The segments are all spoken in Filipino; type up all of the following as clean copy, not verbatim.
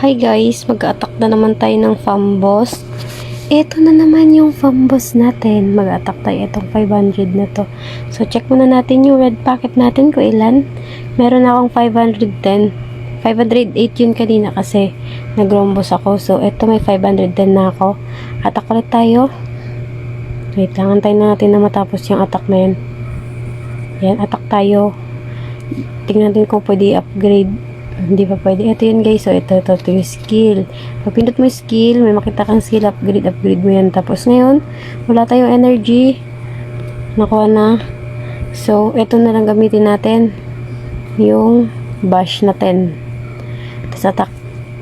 Hi guys, mag-attack na naman tayo ng Fambos. Ito na naman yung Fambos natin. Mag-attack tayo itong 500 na to. So check muna natin yung red packet natin kung ilan. Meron akong 510. 508 yun kanina kasi nag-rombos ako. So ito may 510 na ako. Attack ulit tayo. Wait lang, antayin na natin na matapos yung attack na yan. Yan, attack tayo. Tingnan natin kung pwede upgrade. Hindi pa pwede. Ito yun guys. So, ito yung skill. Pag pindot mo yung skill, may makita kang skill upgrade. Upgrade mo yan. Tapos ngayon, wala tayong energy. Nakuha na. So, ito na lang gamitin natin. Yung bash na 10. Tapos attack.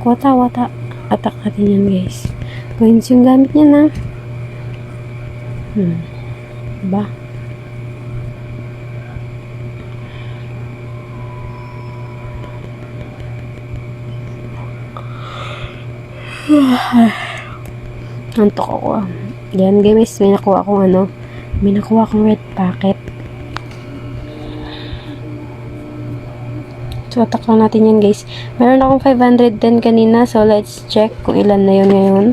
Wata. Attack natin yan guys. Coins yung gamit niya na. Diba? Antok ako. Yan guys, may nakuha akong red packet. So attack lang natin yan guys. Meron akong 510 kanina, so let's check kung ilan na yun ngayon.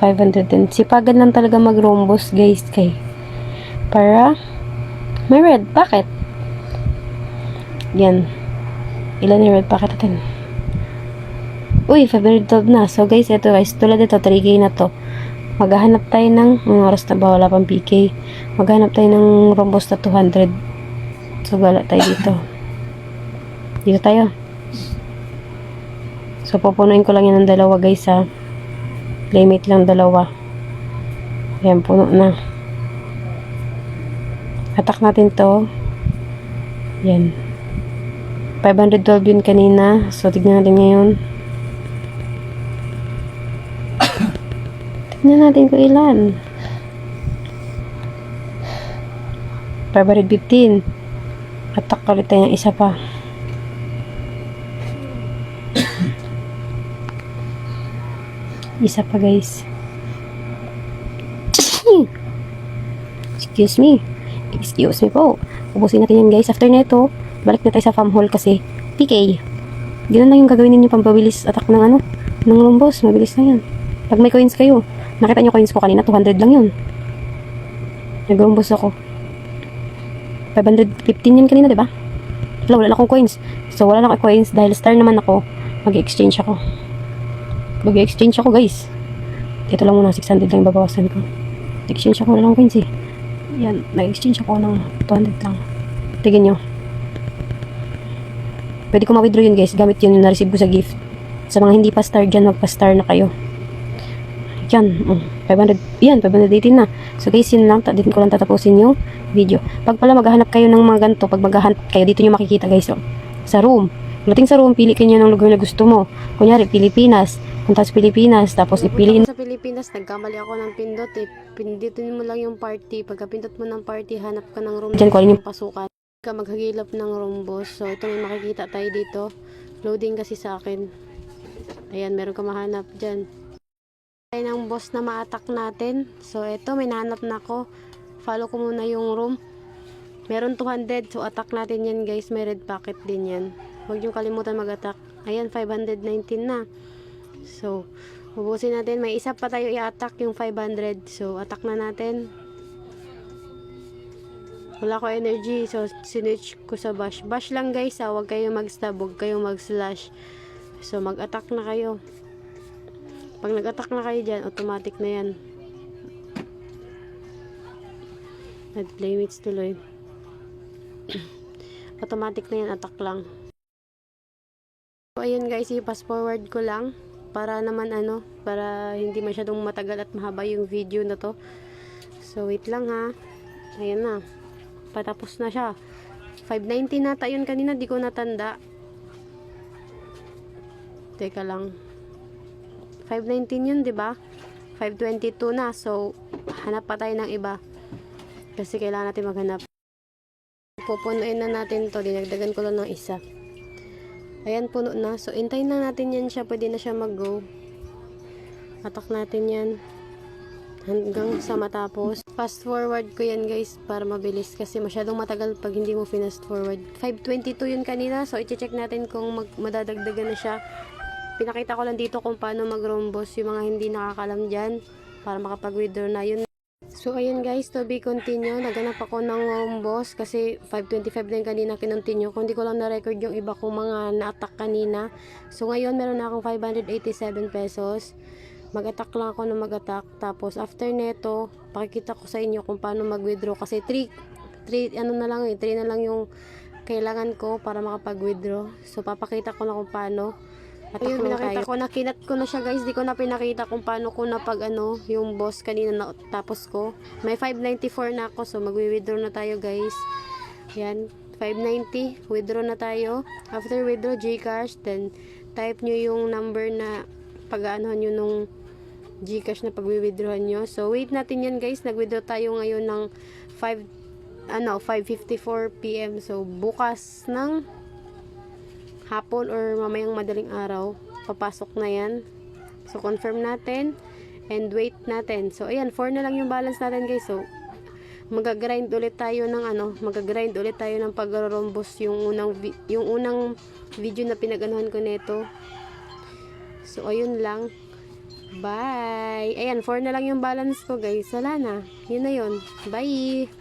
510. Sipagan lang talaga mag-rombos guys para may red packet. Yan. Ilan yung red packet natin? Uy, 512 na. So guys, ito guys, tulad ito, 3K na to. Maghahanap tayo ng, oras na ba, wala pang PK. Maghahanap tayo ng rombos na 200. So gala tayo dito. Dito tayo. So pupunuin ko lang yan ng dalawa guys ha. Limit lang dalawa. Ayan, puno na. Attack natin to. Yan. 512 yun kanina. So tignan natin ngayon. Tignan natin kung ilan. 515. Attack ulit tayo ng isa pa. Isa pa guys. Excuse me po. Ubusin natin yan guys. After neto, balik na tayo sa farm hall kasi PK. Ganun lang yung gagawin ninyo pampabilis attack ng ng rombos. Mabilis na yan. Pag may coins kayo, nakita nyo coins ko kanina, 200 lang yun. Nag-rombos ako. 515 yun kanina, diba? Wala na akong coins. So, wala na akong coins. Dahil star naman ako, mag-exchange ako. Guys. Dito lang muna, 600 lang yung babawasan ko. Exchange ako, wala lang coins eh. Yan, nag-exchange ako ng 200 lang. Tignan nyo. Pwede ko ma-withdraw yun guys. Gamit yun yung na-receive ko sa gift. Sa mga hindi pa star dyan, magpa-star na kayo. Yan, 500, yan, 518 na. So guys, yun lang, dito ko lang tatapusin yung video. Pag pala maghahanap kayo ng mga ganito, pag maghahanap kayo, dito nyo makikita guys, sa room. Pagdating sa room, pili kayo ng lugar na gusto mo. Kunyari, Pilipinas. Punta sa Pilipinas, tapos ipiliin. Sa Pilipinas, nagkamali ako ng pindot eh. Pindutin mo lang yung party. Pagka pindot mo ng party, hanap ka ng room. Diyan ko yung pasukan. Ka maghagilap ng rombos. So, ito may makikita tayo dito. Loading kasi sa akin. Ayan, meron ka mahanap dyan. Ng boss na ma-attack natin. So, ito, may nahanap na ako. Follow ko muna yung room. Meron 200. So, attack natin yan, guys. May red packet din yan. Huwag nyo kalimutan mag-attack. Ayan, 519 na. So, ubusin natin. May isa pa tayo i-attack yung 500. So, attack na natin. Wala ko energy. So, sinwitch ko sa bash. Bash lang, guys. Huwag kayong mag-stab. Huwag kayong mag-slash. So, mag-attack na kayo. Pag nag-attack na kayo dyan, automatic na yan. Nag-play mates tuloy. Automatic na yan, attack lang. So, ayun guys, i-fast forward ko lang. Para naman para hindi masyadong matagal at mahaba yung video na to. So, wait lang ha. Ayan na. Patapos na siya. 590 nata yun kanina, di ko natanda. Teka lang. 519 yun, 'di ba? 522 na. So, hanap pa tayo ng iba. Kasi kailangan natin maghanap. Pupunuin na natin 'to. Dinagdagan ko lang ng isa. Ayan, puno na. So, intayin na natin yan siya. Pwede na siya mag-go. Attack natin yan. hanggang sa matapos. Fast forward ko yan guys para mabilis kasi masyadong matagal pag hindi mo fast forward. 5:22 yun kanina, so i-check natin kung madadagdagan na siya pinakita ko lang dito kung paano mag-rombos yung mga hindi nakakalam dyan para makapag-withdraw na yun. So, ayun guys, to be continue. Naganap ako ng rombos kasi 525 din kanina kinontinue. Kung di ko lang na-record yung iba kong mga na-attack kanina. So, ngayon meron na akong 587 pesos. Mag-attack lang ako na mag-attack. Tapos, after neto, pakikita ko sa inyo kung paano mag-withdraw. Kasi 3 na lang yung kailangan ko para makapag-withdraw. So, papakita ko na kung paano. Ayun, pinakita ko, nakinat ko na siya guys. Di ko na pinakita kung paano ko yung boss kanina na tapos ko. May 594 na ako. So, magwi-withdraw na tayo guys. Yan, 590. Withdraw na tayo. After withdraw, Gcash. Then, type nyo yung number na pag-aanohan nyo nung Gcash na pag-withdrawhan nyo. So, wait natin yan guys. Nag-withdraw tayo ngayon ng 5:54 PM. So, bukas ng hapon or mamayang madaling araw, papasok na yan. So, confirm natin and wait natin. So, ayan, 4 na lang yung balance natin guys. So, mag-grind ulit tayo ng pag-rombos yung unang video na pinag-anuhan ko nito. So, ayun lang. Bye! Ayan, 4 na lang yung balance ko guys. Wala na. Yun na yun. Bye!